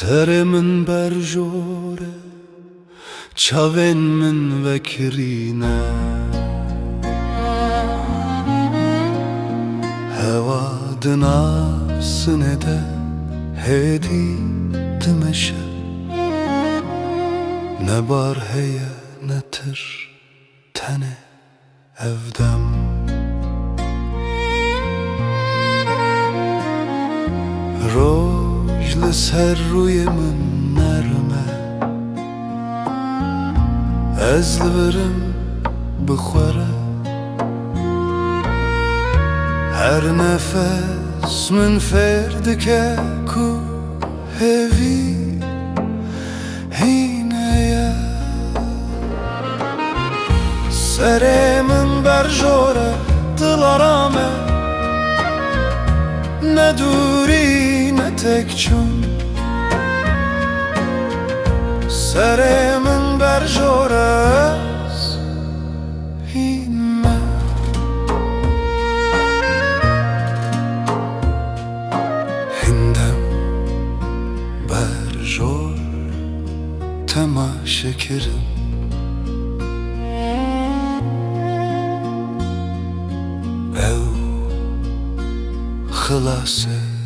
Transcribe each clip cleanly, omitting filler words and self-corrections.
سر من بر جوره چاوین من وکرینه هوا دناسنه ده هدی دمشه نبار هیه نتر تنه evdem روج لسر روی من نرمه از لبرم بخوره هر نفس من فرد که کو هوی هینه سر من بر جوره دل آرامه نه دوری نه تک چون سر من بر جوره هینه هندم بر جور تماشا کرم خلاصه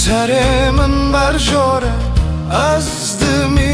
سر من بر جوره از دمی